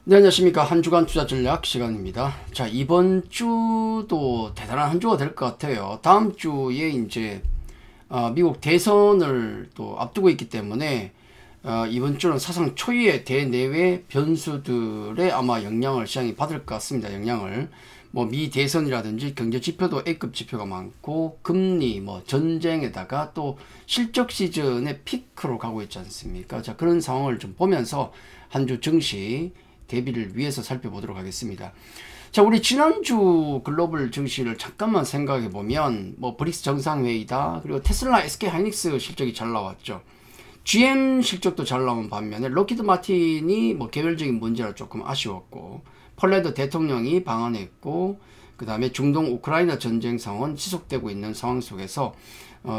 네, 안녕하십니까. 한 주간 투자 전략 시간입니다. 자, 이번 주도 대단한 한 주가 될 것 같아요. 다음 주에 이제 미국 대선을 또 앞두고 있기 때문에 이번 주는 사상 초유의 대내외 변수들의 아마 영향을 시장이 받을 것 같습니다. 영향을 뭐 미 대선이라든지 경제 지표도 A급 지표가 많고 금리 뭐 전쟁에다가 또 실적 시즌의 피크로 가고 있지 않습니까? 자, 그런 상황을 좀 보면서 한 주 증시 대비를 위해서 살펴보도록 하겠습니다. 자, 우리 지난주 글로벌 증시를 잠깐만 생각해 보면 뭐 브릭스 정상회의다, 그리고 테슬라, SK 하이닉스 실적이 잘 나왔죠. GM 실적도 잘 나온 반면에 로키드 마틴이 뭐 개별적인 문제라 조금 아쉬웠고, 폴란드 대통령이 방한했고, 그 다음에 중동 우크라이나 전쟁 상황은 지속되고 있는 상황 속에서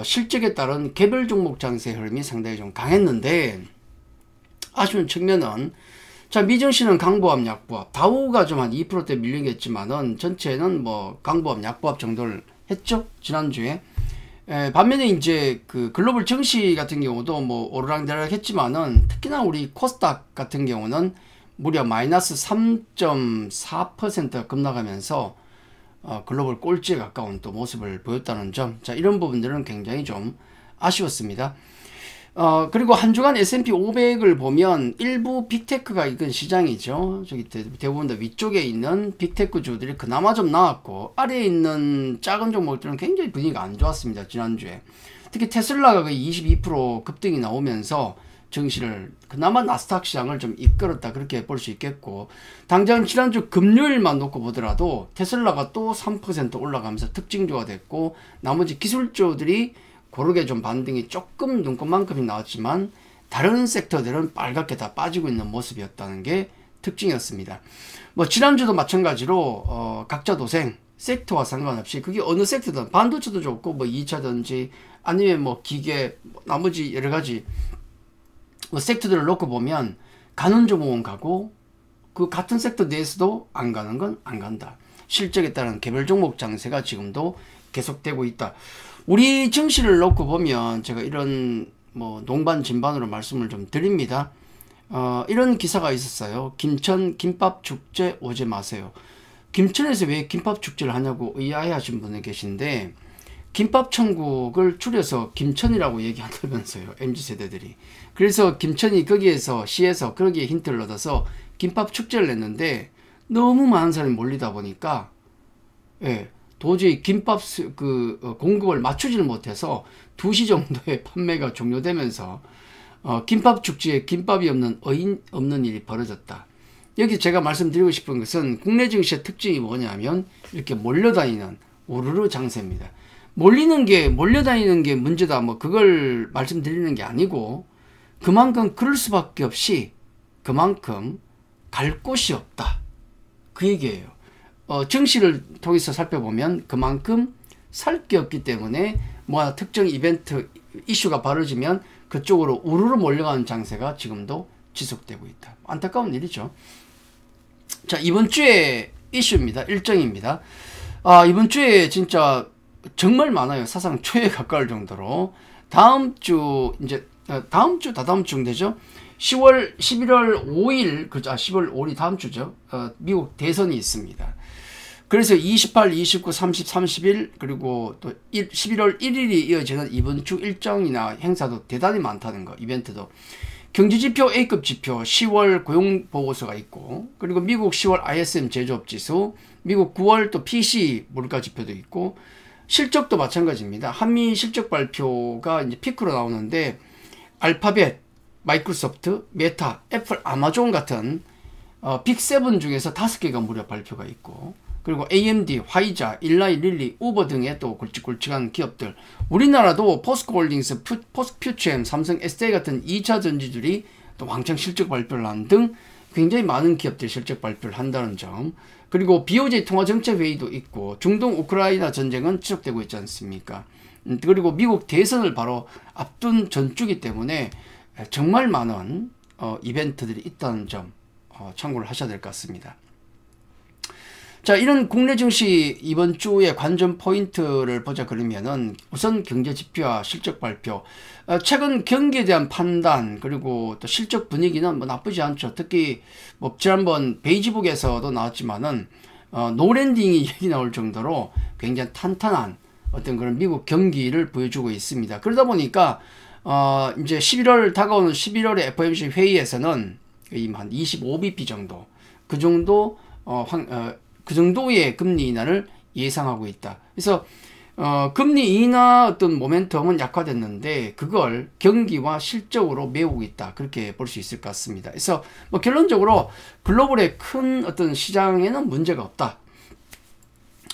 실적에 따른 개별 종목 장세 흐름이 상당히 좀 강했는데, 아쉬운 측면은 자, 미증시는 강보합, 약보합, 다우가 좀 한 2%대 밀리겠지만은 전체는 뭐 강보합, 약보합 정도를 했죠, 지난주에. 반면에 이제 그 글로벌 증시 같은 경우도 뭐 오르락내락 했지만은 특히나 우리 코스닥 같은 경우는 무려 마이너스 3.4% 급락하면서 글로벌 꼴찌에 가까운 또 모습을 보였다는 점. 자, 이런 부분들은 굉장히 좀 아쉬웠습니다. 그리고 한 주간 S&P 500을 보면 일부 빅테크가 이끈 시장이죠. 저기 대부분 다 위쪽에 있는 빅테크주들이 그나마 좀 나왔고, 아래에 있는 작은 종목들은 굉장히 분위기가 안 좋았습니다, 지난주에. 특히 테슬라가 거의 22% 급등이 나오면서 증시를, 그나마 나스닥 시장을 좀 이끌었다, 그렇게 볼 수 있겠고, 당장 지난주 금요일만 놓고 보더라도 테슬라가 또 3% 올라가면서 특징주가 됐고, 나머지 기술주들이 고르게 좀 반등이 조금 눈꽃만큼이 나왔지만 다른 섹터들은 빨갛게 다 빠지고 있는 모습이었다는 게 특징이었습니다. 뭐 지난주도 마찬가지로 각자 도생, 섹터와 상관없이 그게 어느 섹터든 반도체도 좋고 뭐 2차든지 아니면 뭐 기계, 나머지 여러 가지 뭐 섹터들을 놓고 보면 가는 종목은 가고 그 같은 섹터 내에서도 안 가는 건 안 간다. 실적에 따른 개별 종목 장세가 지금도 계속되고 있다. 우리 증시를 놓고 보면 제가 이런 뭐 농반 진반으로 말씀을 좀 드립니다. 이런 기사가 있었어요. 김천 김밥 축제 오지 마세요. 김천에서 왜 김밥 축제를 하냐고 의아해 하신 분이 계신데, 김밥 천국을 줄여서 김천이라고 얘기한다면서요, MZ세대들이. 그래서 김천이 거기에서 시에서 거기에 힌트를 얻어서 김밥 축제를 냈는데 너무 많은 사람이 몰리다 보니까 도저히 김밥 공급을 맞추지를 못해서 2시 정도에 판매가 종료되면서 김밥 축제에 김밥이 없는 일이 벌어졌다. 여기 제가 말씀드리고 싶은 것은 국내 증시의 특징이 뭐냐면 이렇게 몰려다니는 우르르 장세입니다. 몰려다니는 게 문제다, 뭐 그걸 말씀드리는 게 아니고, 그만큼 그럴 수밖에 없이 그만큼 갈 곳이 없다, 그 얘기예요. 증시를 통해서 살펴보면 그만큼 살 게 없기 때문에 뭐 특정 이벤트 이슈가 벌어지면 그쪽으로 우르르 몰려가는 장세가 지금도 지속되고 있다. 안타까운 일이죠. 자, 이번 주에 이슈입니다. 일정입니다. 이번 주에 진짜 정말 많아요. 사상 초에 가까울 정도로. 다음 주 다다음 주 정도 되죠. 11월 5일, 그죠? 10월 5일이 다음 주죠. 미국 대선이 있습니다. 그래서 28, 29, 30, 31, 그리고 또 11월 1일이 이어지는 이번 주 일정이나 행사도 대단히 많다는 거, 이벤트도. 경제지표 A급 지표 10월 고용보고서가 있고, 그리고 미국 10월 ISM 제조업지수, 미국 9월 또 PC 물가지표도 있고, 실적도 마찬가지입니다. 한미 실적 발표가 이제 피크로 나오는데, 알파벳, 마이크로소프트, 메타, 애플, 아마존 같은 빅7 중에서 5개가 무려 발표가 있고, 그리고 AMD, 화이자, 일라이, 릴리, 우버 등의 또 굵직굵직한 기업들, 우리나라도 포스코홀딩스, 포스퓨처엠, 삼성, SDI 같은 2차 전지들이 또 왕창 실적 발표를 한 등 굉장히 많은 기업들이 실적 발표를 한다는 점, 그리고 BOJ 통화정책회의도 있고, 중동 우크라이나 전쟁은 지속되고 있지 않습니까? 그리고 미국 대선을 바로 앞둔 전주기 때문에 정말 많은 이벤트들이 있다는 점 참고를 하셔야 될 것 같습니다. 자, 이런 국내 증시 이번 주에 관전 포인트를 보자 그러면은 우선 경제 지표와 실적 발표, 최근 경기에 대한 판단, 그리고 또 실적 분위기는 뭐 나쁘지 않죠. 특히 뭐 지난번 베이지북에서도 나왔지만은 노랜딩이 얘기 나올 정도로 굉장히 탄탄한 어떤 그런 미국 경기를 보여주고 있습니다. 그러다 보니까 이제 11월 다가오는 11월의 FOMC 회의에서는 한 25bp 정도, 그 정도 그 정도의 금리 인하를 예상하고 있다. 그래서 금리 인하 어떤 모멘텀은 약화됐는데 그걸 경기와 실적으로 메우고 있다. 그렇게 볼 수 있을 것 같습니다. 그래서 뭐 결론적으로 글로벌의 큰 어떤 시장에는 문제가 없다.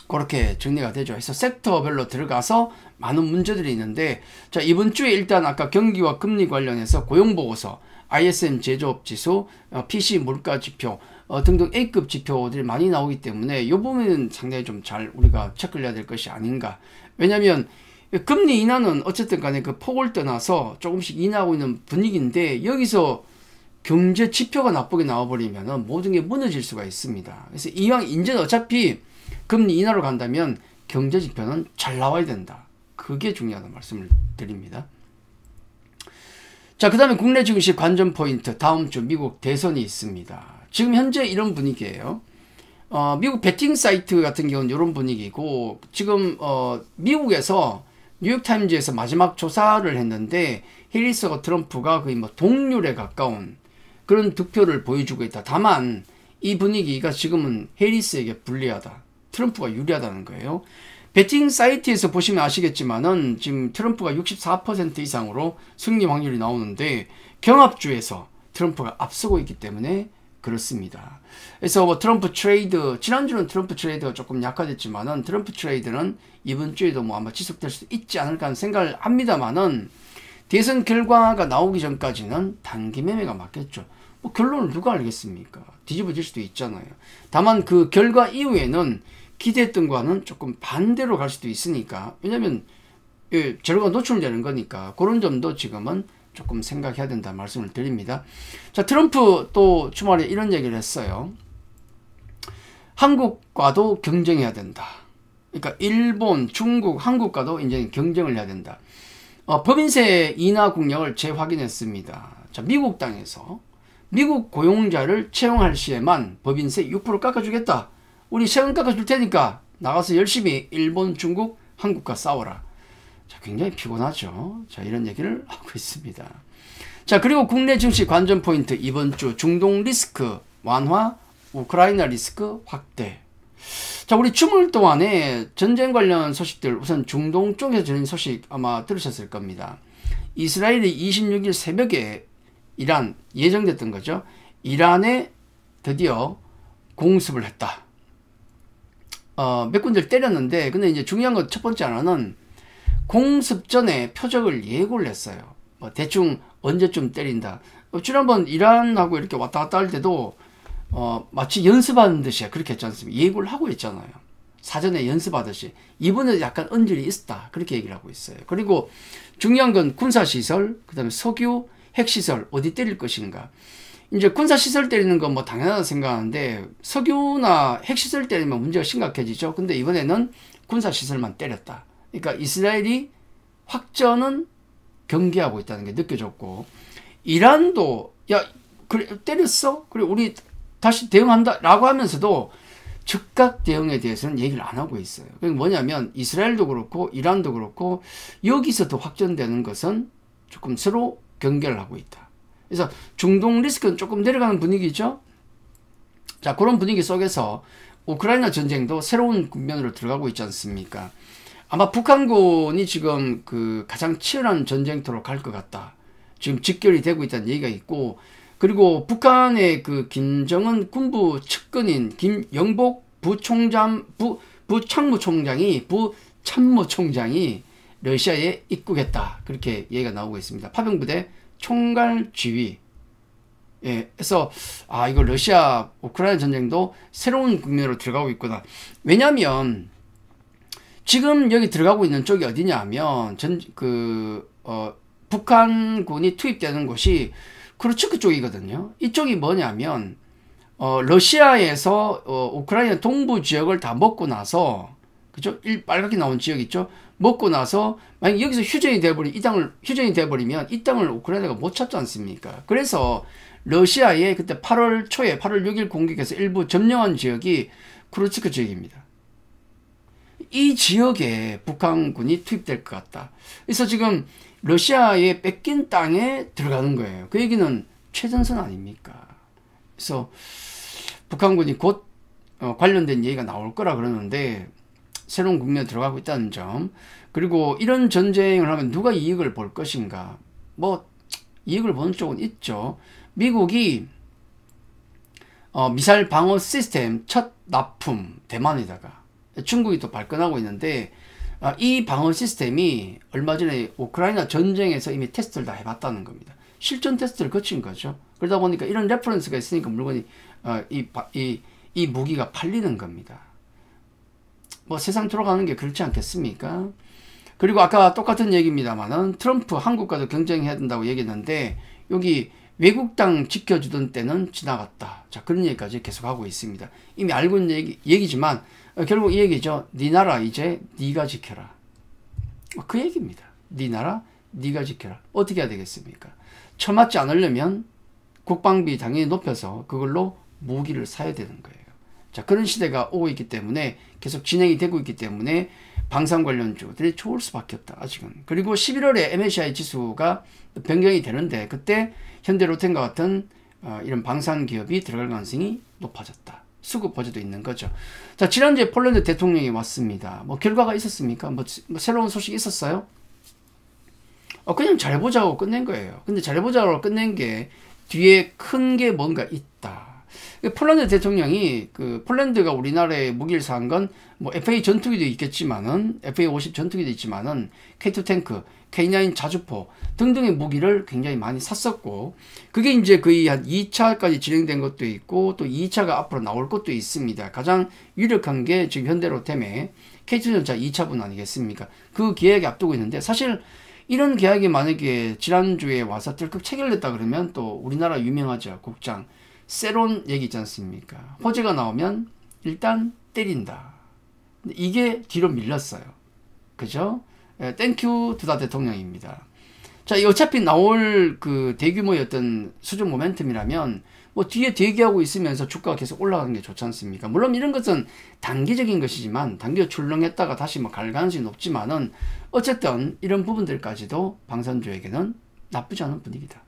그렇게 정리가 되죠. 그래서 섹터별로 들어가서 많은 문제들이 있는데, 자, 이번 주에 일단 아까 경기와 금리 관련해서 고용보고서, ISM 제조업 지수, PC 물가 지표 등등 A급 지표들이 많이 나오기 때문에 이 부분은 상당히 좀 잘 우리가 체크를 해야 될 것이 아닌가. 왜냐하면 금리 인하는 어쨌든 간에 그 폭을 떠나서 조금씩 인하하고 있는 분위기인데, 여기서 경제 지표가 나쁘게 나와버리면 모든 게 무너질 수가 있습니다. 그래서 이왕 이제는 어차피 금리 인하로 간다면 경제 지표는 잘 나와야 된다. 그게 중요하다는 말씀을 드립니다. 자, 그 다음에 국내 증시 관전 포인트, 다음 주 미국 대선이 있습니다. 지금 현재 이런 분위기예요. 미국 베팅 사이트 같은 경우는 이런 분위기고, 지금 미국에서 뉴욕타임즈에서 마지막 조사를 했는데 해리스와 트럼프가 거의 뭐 동률에 가까운 그런 득표를 보여주고 있다. 다만 이 분위기가 지금은 해리스에게 불리하다, 트럼프가 유리하다는 거예요. 베팅 사이트에서 보시면 아시겠지만은 지금 트럼프가 64% 이상으로 승리 확률이 나오는데 경합주에서 트럼프가 앞서고 있기 때문에 그렇습니다. 그래서 뭐 트럼프 트레이드, 지난주는 트럼프 트레이드가 조금 약화됐지만은 트럼프 트레이드는 이번 주에도 뭐 아마 지속될 수도 있지 않을까 하는 생각을 합니다만은, 대선 결과가 나오기 전까지는 단기 매매가 맞겠죠. 뭐 결론을 누가 알겠습니까? 뒤집어질 수도 있잖아요. 다만 그 결과 이후에는 기대했던 거와는 조금 반대로 갈 수도 있으니까, 왜냐면 재료가 노출되는 거니까 그런 점도 지금은 조금 생각해야 된다 말씀을 드립니다. 자, 트럼프 또 주말에 이런 얘기를 했어요. 한국과도 경쟁해야 된다. 그러니까 일본, 중국, 한국과도 이제 경쟁을 해야 된다. 법인세 인하 국력을 재확인했습니다. 자, 미국 땅에서 미국 고용자를 채용할 시에만 법인세 6% 깎아주겠다. 우리 세금 깎아줄 테니까 나가서 열심히 일본, 중국, 한국과 싸워라. 자, 굉장히 피곤하죠. 자, 이런 얘기를 하고 있습니다. 자, 그리고 국내 증시 관전 포인트, 이번 주 중동 리스크 완화, 우크라이나 리스크 확대. 자, 우리 주말 동안에 전쟁 관련 소식들, 우선 중동 쪽에서 전해진 소식 아마 들으셨을 겁니다. 이스라엘이 26일 새벽에 이란, 예정됐던 거죠. 이란에 드디어 공습을 했다. 몇 군데를 때렸는데, 근데 이제 중요한 건 첫 번째 하나는 공습 전에 표적을 예고를 했어요. 뭐 대충 언제쯤 때린다. 지난번 이란하고 이렇게 왔다 갔다 할 때도 마치 연습하는 듯이 그렇게 했지 않습니까? 예고를 하고 있잖아요. 사전에 연습하듯이. 이번에도 약간 언질이 있었다. 그렇게 얘기를 하고 있어요. 그리고 중요한 건 군사시설, 그 다음에 석유, 핵시설 어디 때릴 것인가. 이제 군사시설 때리는 건 뭐 당연하다 생각하는데 석유나 핵시설 때리면 문제가 심각해지죠. 근데 이번에는 군사시설만 때렸다. 그러니까 이스라엘이 확전은 경계하고 있다는 게 느껴졌고, 이란도 야 그래 때렸어? 그래 우리 다시 대응한다 라고 하면서도 즉각 대응에 대해서는 얘기를 안 하고 있어요. 그게 뭐냐면 이스라엘도 그렇고 이란도 그렇고 여기서 더 확전되는 것은 조금 서로 경계를 하고 있다. 그래서 중동 리스크는 조금 내려가는 분위기죠. 자, 그런 분위기 속에서 우크라이나 전쟁도 새로운 국면으로 들어가고 있지 않습니까? 아마 북한군이 지금 그 가장 치열한 전쟁터로 갈 것 같다. 지금 직결이 되고 있다는 얘기가 있고, 그리고 북한의 그 김정은 군부 측근인 김영복 부참모총장이 러시아에 입국했다. 그렇게 얘기가 나오고 있습니다. 파병부대 총괄 지휘. 예, 그래서 이거 러시아 우크라이나 전쟁도 새로운 국면으로 들어가고 있구나. 왜냐하면 지금 여기 들어가고 있는 쪽이 어디냐 하면 북한군이 투입되는 곳이 크루츠크 쪽이거든요. 이쪽이 뭐냐면 러시아에서 우크라이나 동부 지역을 다 먹고 나서, 그죠? 빨갛게 나온 지역 있죠? 먹고 나서 만약 여기서 휴전이 돼버리면 이 땅을 우크라이나가 못 찾지 않습니까? 그래서 러시아의 그때 8월 초에 8월 6일 공격에서 일부 점령한 지역이 쿠르츠크 지역입니다. 이 지역에 북한군이 투입될 것 같다. 그래서 지금 러시아에 뺏긴 땅에 들어가는 거예요. 그 얘기는 최전선 아닙니까? 그래서 북한군이 곧 관련된 얘기가 나올 거라 그러는데 새로운 국면에 들어가고 있다는 점, 그리고 이런 전쟁을 하면 누가 이익을 볼 것인가, 뭐 이익을 보는 쪽은 있죠. 미국이 미사일 방어 시스템 첫 납품 대만에다가, 중국이 또 발끈하고 있는데 이 방어 시스템이 얼마 전에 우크라이나 전쟁에서 이미 테스트를 다 해봤다는 겁니다. 실전 테스트를 거친 거죠. 그러다 보니까 이런 레퍼런스가 있으니까 물건이 이 무기가 팔리는 겁니다. 뭐 세상 돌아가는 게 그렇지 않겠습니까? 그리고 아까 똑같은 얘기입니다만은 트럼프 한국과도 경쟁해야 된다고 얘기했는데 여기 외국 땅 지켜주던 때는 지나갔다. 자, 그런 얘기까지 계속하고 있습니다. 이미 알고 있는 얘기지만 결국 이 얘기죠. 네 나라 이제 네가 지켜라. 그 얘기입니다. 네 나라 네가 지켜라. 어떻게 해야 되겠습니까? 처맞지 않으려면 국방비 당연히 높여서 그걸로 무기를 사야 되는 거예요. 자, 그런 시대가 오고 있기 때문에 계속 진행이 되고 있기 때문에 방산 관련주들이 좋을 수밖에 없다. 아직은. 그리고 11월에 MSCI 지수가 변경이 되는데 그때 현대로템과 같은 이런 방산 기업이 들어갈 가능성이 높아졌다. 수급 보조도 있는 거죠. 자, 지난주에 폴란드 대통령이 왔습니다. 뭐 결과가 있었습니까? 뭐 새로운 소식이 있었어요? 그냥 잘 보자고 끝낸 거예요. 근데 잘 보자고 끝낸 게 뒤에 큰 게 뭔가 있다. 폴란드 대통령이 폴란드가 우리나라에 무기를 사한 건 뭐 FA 전투기도 있겠지만은 FA-50 전투기도 있지만은 K2 탱크, K9 자주포 등등의 무기를 굉장히 많이 샀었고, 그게 이제 거의 한 2차까지 진행된 것도 있고 또 2차가 앞으로 나올 것도 있습니다. 가장 유력한 게 지금 현대로템의 K2전차 2차분 아니겠습니까? 그 계약이 앞두고 있는데, 사실 이런 계약이 만약에 지난주에 와서 뜰컥 체결됐다 그러면 또 우리나라 유명하죠. 국장 세론 얘기 있지 않습니까? 호재가 나오면 일단 때린다. 이게 뒤로 밀렸어요. 그죠? 땡큐 두다 대통령입니다. 자, 어차피 나올 그 대규모의 어떤 수준 모멘텀이라면 뭐 뒤에 대기하고 있으면서 주가가 계속 올라가는 게 좋지 않습니까? 물론 이런 것은 단기적인 것이지만, 단기로 출렁했다가 다시 뭐 갈 가능성이 높지만은 어쨌든 이런 부분들까지도 방산주에게는 나쁘지 않은 분위기다.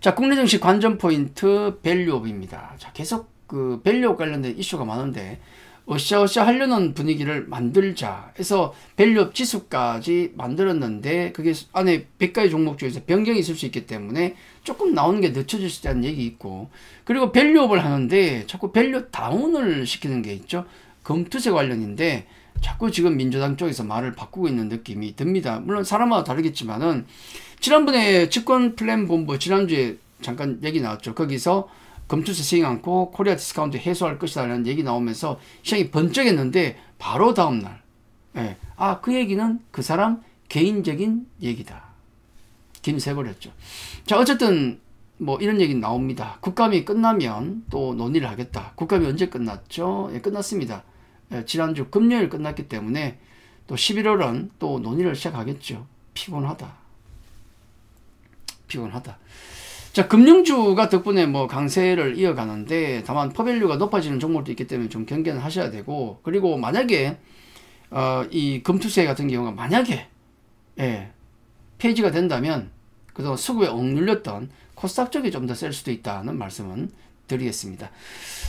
자, 국내 증시 관전 포인트 밸류업입니다. 자, 계속 그 밸류업 관련된 이슈가 많은데 으쌰으쌰 하려는 분위기를 만들자 해서 밸류업 지수까지 만들었는데 그게 안에 100가지 종목 중에서 변경이 있을 수 있기 때문에 조금 나오는 게 늦춰질 수 있다는 얘기 있고, 그리고 밸류업을 하는데 자꾸 밸류 다운을 시키는 게 있죠. 검투세 관련인데 자꾸 지금 민주당 쪽에서 말을 바꾸고 있는 느낌이 듭니다. 물론 사람마다 다르겠지만은 지난번에 집권플랜본부 지난주에 잠깐 얘기 나왔죠. 거기서 검투세 시행 않고 코리아 디스카운트 해소할 것이다 라는 얘기 나오면서 시장이 번쩍했는데 바로 다음날 그 얘기는 그 사람 개인적인 얘기다. 김새버렸죠. 자, 어쨌든 뭐 이런 얘기 나옵니다. 국감이 끝나면 또 논의를 하겠다. 국감이 언제 끝났죠? 끝났습니다. 지난주 금요일 끝났기 때문에 또 11월은 또 논의를 시작하겠죠. 피곤하다. 자, 금융주가 덕분에 뭐 강세를 이어가는데 다만 퍼밸류가 높아지는 종목도 있기 때문에 좀 경계는 하셔야 되고, 그리고 만약에 이 검투세 같은 경우가 만약에 폐지가 된다면 그동안 수급에 억눌렸던 코스닥 쪽이 좀 더 셀 수도 있다는 말씀은 드리겠습니다.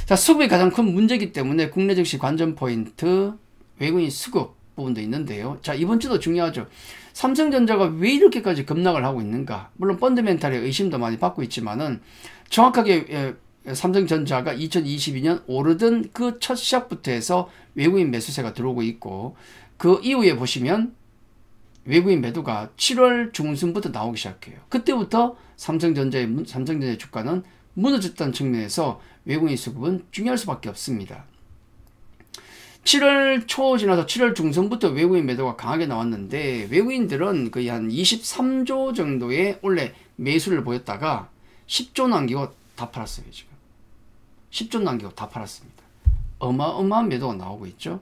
자, 수급이 가장 큰 문제이기 때문에 국내 증시 관전 포인트 외국인 수급 부분도 있는데요. 자, 이번 주도 중요하죠. 삼성전자가 왜 이렇게까지 급락을 하고 있는가? 물론 펀드멘탈의 의심도 많이 받고 있지만은 정확하게 삼성전자가 2022년 오르던 그 첫 시작부터 해서 외국인 매수세가 들어오고 있고, 그 이후에 보시면 외국인 매도가 7월 중순부터 나오기 시작해요. 그때부터 삼성전자의 주가는 무너졌다는 측면에서 외국인 수급은 중요할 수밖에 없습니다. 7월 초 지나서 7월 중순부터 외국인 매도가 강하게 나왔는데 외국인들은 거의 한 23조 정도의 원래 매수를 보였다가 10조 남기고 다 팔았어요. 지금 10조 남기고 다 팔았습니다. 어마어마한 매도가 나오고 있죠.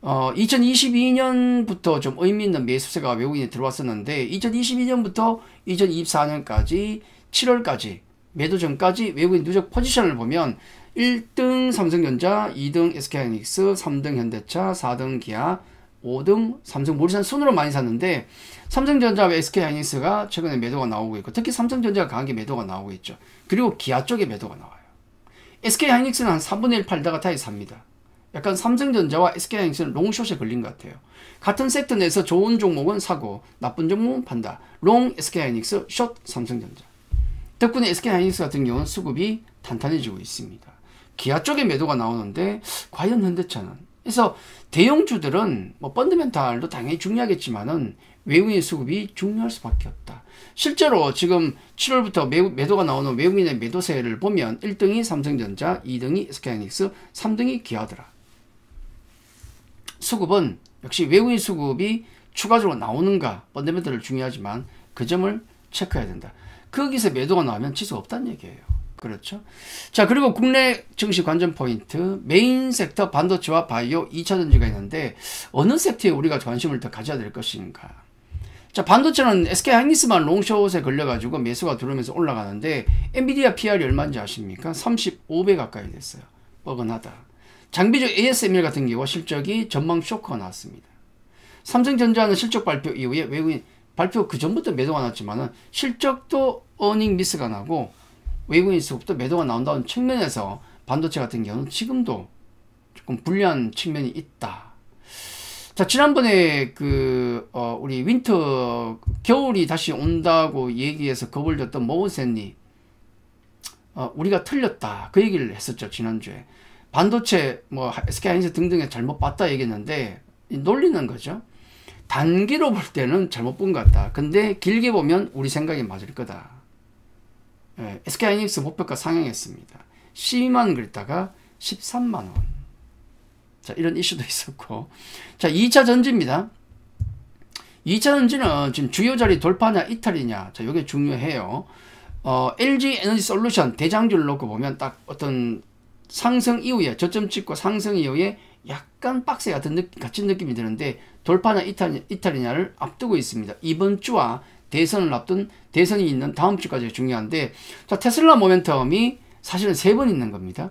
2022년부터 좀 의미 있는 매수세가 외국인에 들어왔었는데 2022년부터 2024년까지 7월까지 매도 전까지 외국인 누적 포지션을 보면 1등 삼성전자, 2등 SK하이닉스, 3등 현대차, 4등 기아, 5등 삼성물산 순으로 많이 샀는데 삼성전자와 SK하이닉스가 최근에 매도가 나오고 있고 특히 삼성전자가 강하게 매도가 나오고 있죠. 그리고 기아 쪽에 매도가 나와요. SK하이닉스는 한 3분의 1 팔다가 다시 삽니다. 약간 삼성전자와 SK하이닉스는 롱숏에 걸린 것 같아요. 같은 섹터 내에서 좋은 종목은 사고 나쁜 종목은 판다. 롱 SK하이닉스, 숏 삼성전자. 덕분에 SK하이닉스 같은 경우는 수급이 탄탄해지고 있습니다. 기아 쪽에 매도가 나오는데 과연 현대차는? 그래서 대형주들은 뭐 펀더멘탈도 당연히 중요하겠지만은 외국인 수급이 중요할 수밖에 없다. 실제로 지금 7월부터 매도가 나오는 외국인의 매도세를 보면 1등이 삼성전자, 2등이 SK하이닉스, 3등이 기아더라. 수급은 역시 외국인 수급이 추가적으로 나오는가 펀더멘탈을 중요하지만 그 점을 체크해야 된다. 거기서 매도가 나오면 지수가 없다는 얘기예요. 그렇죠. 자, 그리고 국내 증시 관전 포인트 메인 섹터 반도체와 바이오 2차전지가 있는데 어느 섹터에 우리가 관심을 더 가져야 될 것인가. 자, 반도체는 SK하이닉스만 롱숏에 걸려가지고 매수가 들어오면서 올라가는데 엔비디아 PR이 얼마인지 아십니까? 35배 가까이 됐어요. 뻐근하다. 장비주 ASML 같은 경우가 실적이 전망 쇼크가 나왔습니다. 삼성전자는 실적 발표 이후에 외국인 발표 그 전부터 매도가 났지만은 실적도 어닝 미스가 나고 외국인 수급도 매도가 나온다는 측면에서 반도체 같은 경우는 지금도 조금 불리한 측면이 있다. 자, 지난번에 우리 윈터 겨울이 다시 온다고 얘기해서 겁을 줬던 모건스탠리 우리가 틀렸다 그 얘기를 했었죠. 지난주에 반도체 뭐 SK하이닉스 등등에 잘못 봤다 얘기했는데 놀리는 거죠. 단기로 볼 때는 잘못 본 것 같다. 근데 길게 보면 우리 생각이 맞을 거다. SK하이닉스 목표가 상향했습니다. 12만원 그랬다가 13만원. 자, 이런 이슈도 있었고. 자, 2차 전지입니다. 2차 전지는 지금 주요 자리 돌파냐 이탈이냐. 자, 이게 중요해요. LG 에너지 솔루션 대장주를 놓고 보면 딱 어떤 상승 이후에 저점 찍고 상승 이후에 약간 박스 같은 같은 느낌이 드는데 돌파나 이탈이냐를 앞두고 있습니다. 이번 주와 대선을 앞둔 대선이 있는 다음 주까지 중요한데 자, 테슬라 모멘텀이 사실은 3번 있는 겁니다.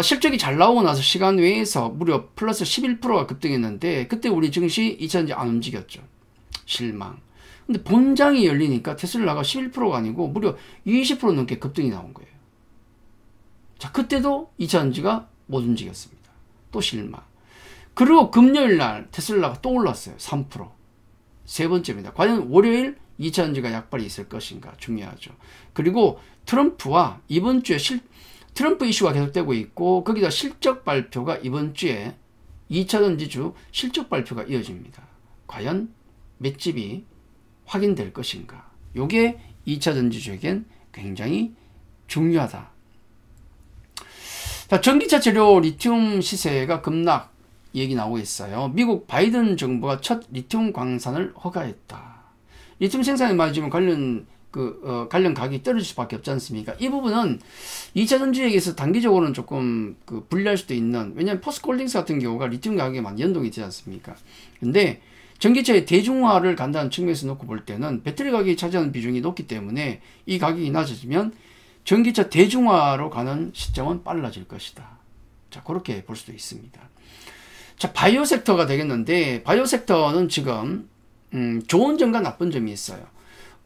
실적이 잘 나오고 나서 시간 외에서 무려 플러스 11%가 급등했는데 그때 우리 증시 2차전지 안 움직였죠. 실망. 근데 본장이 열리니까 테슬라가 11%가 아니고 무려 20% 넘게 급등이 나온 거예요. 자, 그때도 2차전지가 못 움직였습니다. 또 실망. 그리고 금요일 날 테슬라가 또 올랐어요. 3%. 세 번째입니다. 과연 월요일 2차전지가 약발이 있을 것인가 중요하죠. 그리고 트럼프와 이번 주에 트럼프 이슈가 계속되고 있고 거기다 실적 발표가 이번 주에 2차전지주 실적 발표가 이어집니다. 과연 맷집이 확인될 것인가. 요게 2차전지주에겐 굉장히 중요하다. 자, 전기차 재료 리튬 시세가 급락 얘기 나오고 있어요. 미국 바이든 정부가 첫 리튬 광산을 허가했다. 리튬 생산에 맞으면 관련 가격이 떨어질 수밖에 없지 않습니까? 이 부분은 2차 전지에게서 단기적으로는 조금 불리할 수도 있는, 왜냐하면 포스코홀딩스 같은 경우가 리튬 가격에 많이 연동이 되지 않습니까? 근데 전기차의 대중화를 간다는 측면에서 놓고 볼 때는 배터리 가격이 차지하는 비중이 높기 때문에 이 가격이 낮아지면 전기차 대중화로 가는 시점은 빨라질 것이다. 자, 그렇게 볼 수도 있습니다. 자, 바이오 섹터가 되겠는데, 바이오 섹터는 지금 좋은 점과 나쁜 점이 있어요.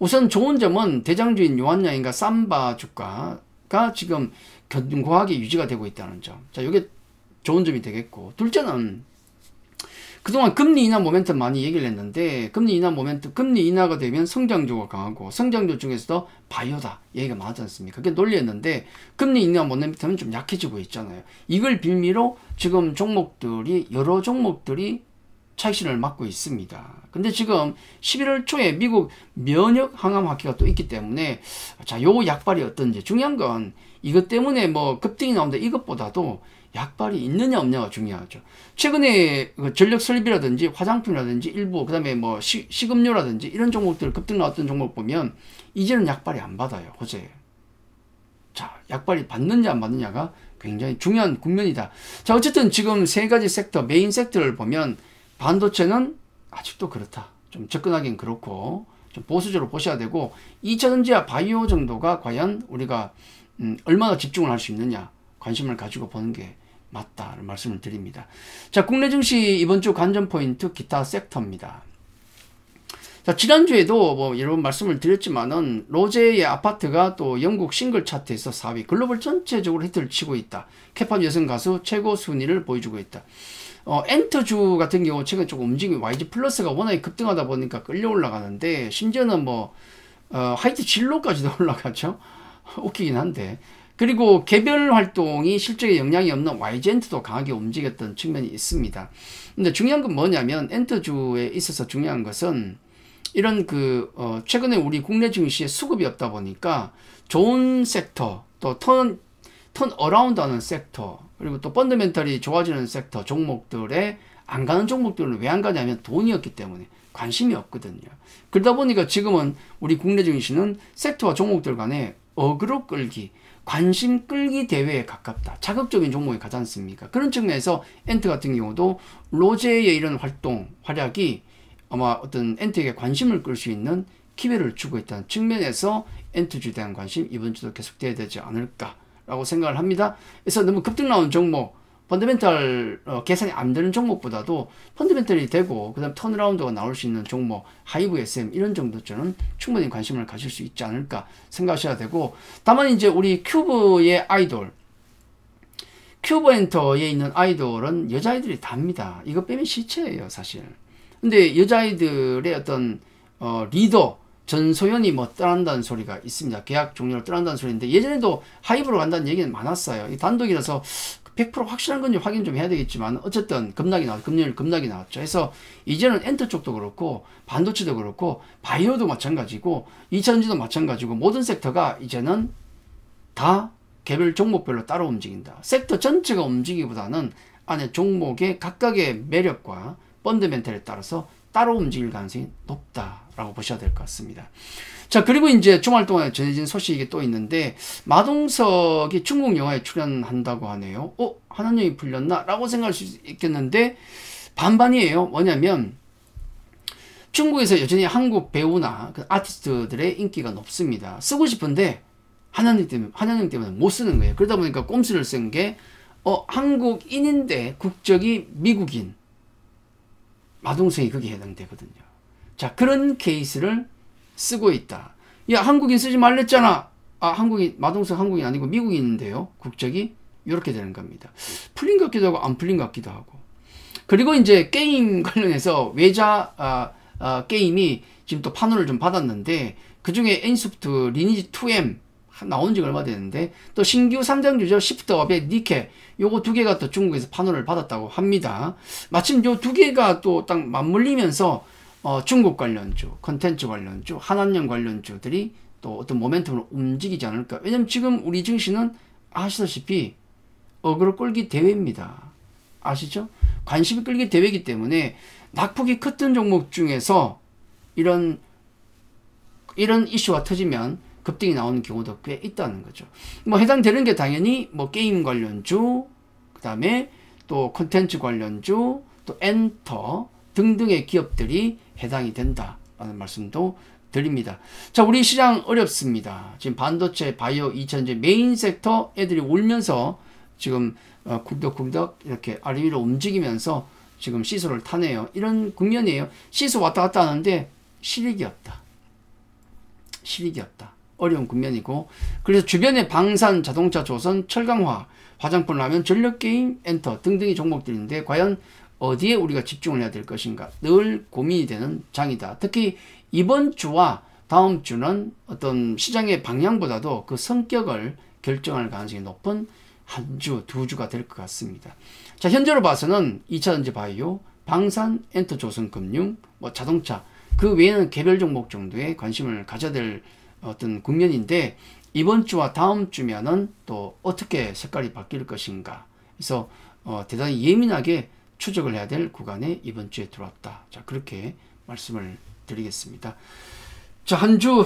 우선 좋은 점은 대장주인 요한양인과 삼바 주가가 지금 견고하게 유지가 되고 있다는 점. 자, 이게 좋은 점이 되겠고, 둘째는 그동안 금리 인하 모멘텀 많이 얘기를 했는데, 금리 인하가 되면 성장주가 강하고, 성장주 중에서도 바이오다 얘기가 많지 않습니까? 그게 논리였는데, 금리 인하 모멘텀은 좀 약해지고 있잖아요. 이걸 빌미로 지금 여러 종목들이 차익실을 맞고 있습니다. 근데 지금 11월 초에 미국 면역 항암 학회가 또 있기 때문에, 자, 요 약발이 어떤지. 중요한 건 이것 때문에 뭐 급등이 나온다 이것보다도 약발이 있느냐 없느냐가 중요하죠. 최근에 전력 설비라든지 화장품이라든지 일부, 그 다음에 뭐 식음료라든지 이런 종목들 급등 나왔던 종목 보면 이제는 약발이 안 받아요. 호재. 자, 약발이 받느냐 안 받느냐가 굉장히 중요한 국면이다. 자, 어쨌든 지금 세 가지 섹터, 메인 섹터를 보면 반도체는 아직도 그렇다. 좀 접근하기는 그렇고 좀 보수적으로 보셔야 되고 2차전지와 바이오 정도가 과연 우리가 얼마나 집중을 할 수 있느냐 관심을 가지고 보는 게 맞다는 말씀을 드립니다. 자, 국내 증시 이번 주 관전 포인트 기타 섹터입니다. 자, 지난주에도 뭐 여러 번 말씀을 드렸지만은 로제의 아파트가 또 영국 싱글 차트에서 4위, 글로벌 전체적으로 히트를 치고 있다. 케팝 여성 가수 최고 순위를 보여주고 있다. 엔터주 같은 경우 최근 조금 움직임이 YG 플러스가 워낙에 급등하다 보니까 끌려 올라가는데 심지어는 뭐 화이트 진로까지도 올라가죠. 웃기긴 한데. 그리고 개별 활동이 실적에 영향이 없는 YG엔트도 강하게 움직였던 측면이 있습니다. 근데 중요한 건 뭐냐면 엔터주에 있어서 중요한 것은 이런 최근에 우리 국내 증시에 수급이 없다 보니까 좋은 섹터, 또 턴 어라운드 하는 섹터, 그리고 또 펀더멘털이 좋아지는 섹터, 종목들에 안 가는 종목들은 왜 안 가냐면 돈이 없기 때문에 관심이 없거든요. 그러다 보니까 지금은 우리 국내 증시는 섹터와 종목들 간에 어그로 끌기, 관심 끌기 대회에 가깝다. 자극적인 종목이 가지 않습니까? 그런 측면에서 엔트 같은 경우도 로제의 이런 활동, 활약이 아마 어떤 엔트에게 관심을 끌 수 있는 기회를 주고 있다는 측면에서 엔트주에 대한 관심 이번 주도 계속돼야 되지 않을까라고 생각을 합니다. 그래서 너무 급등 나온 종목, 펀더멘털 계산이 안 되는 종목보다도 펀더멘털이 되고 그다음 턴어라운드가 나올 수 있는 종목, 하이브 SM 이런 정도쯤은 충분히 관심을 가질 수 있지 않을까 생각하셔야 되고, 다만 이제 우리 큐브의 아이돌, 큐브 엔터에 있는 아이돌은 여자아이들이 답니다. 이거 빼면 시체예요, 사실. 근데 여자아이들의 어떤 리더 전소연이 뭐 떠난다는 소리가 있습니다. 계약 종료를 떠난다는 소리인데 예전에도 하이브로 간다는 얘기는 많았어요. 이 단독이라서 100% 확실한 건지 확인 좀 해야 되겠지만 어쨌든 금요일 급락이 나왔죠. 그래서 이제는 엔터 쪽도 그렇고 반도체도 그렇고 바이오도 마찬가지고 2차전지도 마찬가지고 모든 섹터가 이제는 다 개별 종목별로 따로 움직인다. 섹터 전체가 움직이기보다는 안에 종목의 각각의 매력과 펀더멘털에 따라서 따로 움직일 가능성이 높다라고 보셔야 될 것 같습니다. 자, 그리고 이제 주말 동안에 전해진 소식이 또 있는데 마동석이 중국 영화에 출연한다고 하네요. 한한령이 풀렸나? 라고 생각할 수 있겠는데 반반이에요. 뭐냐면 중국에서 여전히 한국 배우나 그 아티스트들의 인기가 높습니다. 쓰고 싶은데 한한령 때문에 못 쓰는 거예요. 그러다 보니까 꼼수를 쓴 게 한국인인데 국적이 미국인 마동석이 거기에 해당되거든요. 자, 그런 케이스를 쓰고 있다. 야, 한국인 쓰지 말랬잖아. 마동석 한국인 아니고 미국인인데요. 국적이 이렇게 되는 겁니다. 풀린 것 같기도 하고 안 풀린 것 같기도 하고. 그리고 이제 게임 관련해서 외자 게임이 지금 또 판호를 좀 받았는데 그중에 N소프트 리니지 2M 나온 지가 얼마 됐는데 또 신규 상장주죠. 시프트업의 니케 요거 두 개가 또 중국에서 판호를 받았다고 합니다. 마침 요 두 개가 또 딱 맞물리면서 중국 관련주, 컨텐츠 관련주, 한한령 관련주들이 또 어떤 모멘텀으로 움직이지 않을까. 왜냐면 지금 우리 증시는 아시다시피 어그로 끌기 대회입니다. 아시죠? 관심이 끌기 대회이기 때문에 낙폭이 컸던 종목 중에서 이런 이슈가 터지면 급등이 나오는 경우도 꽤 있다는 거죠. 뭐 해당되는 게 당연히 뭐 게임 관련주, 그 다음에 또 콘텐츠 관련주, 또 엔터 등등의 기업들이 해당이 된다라는 말씀도 드립니다. 자, 우리 시장 어렵습니다. 지금 반도체, 바이오, 2차전지 메인 섹터 애들이 울면서 지금 굴덕굴덕 이렇게 아래 위로 움직이면서 지금 시소를 타네요. 이런 국면이에요. 시소 왔다 갔다 하는데 실익이 없다. 어려운 국면이고, 그래서 주변에 방산, 자동차, 조선, 철강화, 화장품, 라면, 전력게임, 엔터 등등의 종목들인데 과연 어디에 우리가 집중을 해야 될 것인가 늘 고민이 되는 장이다. 특히 이번 주와 다음 주는 어떤 시장의 방향보다도 그 성격을 결정할 가능성이 높은 한 주, 두 주가 될 것 같습니다. 자, 현재로 봐서는 2차전지 바이오, 방산, 엔터, 조선, 금융, 뭐 자동차 그 외에는 개별 종목 정도에 관심을 가져야 될 어떤 국면인데 이번 주와 다음 주면은 또 어떻게 색깔이 바뀔 것인가. 그래서 대단히 예민하게 추적을 해야 될 구간에 이번 주에 들어왔다. 자, 그렇게 말씀을 드리겠습니다. 자, 한 주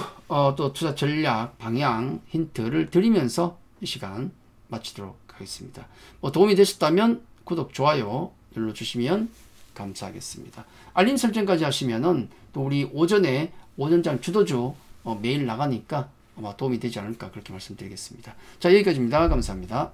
또 투자 전략 방향 힌트를 드리면서 이 시간 마치도록 하겠습니다. 뭐 도움이 되셨다면 구독, 좋아요 눌러주시면 감사하겠습니다. 알림 설정까지 하시면은 또 우리 오전에 오전장 주도주 매일 나가니까 아마 도움이 되지 않을까 그렇게 말씀드리겠습니다. 자, 여기까지입니다. 감사합니다.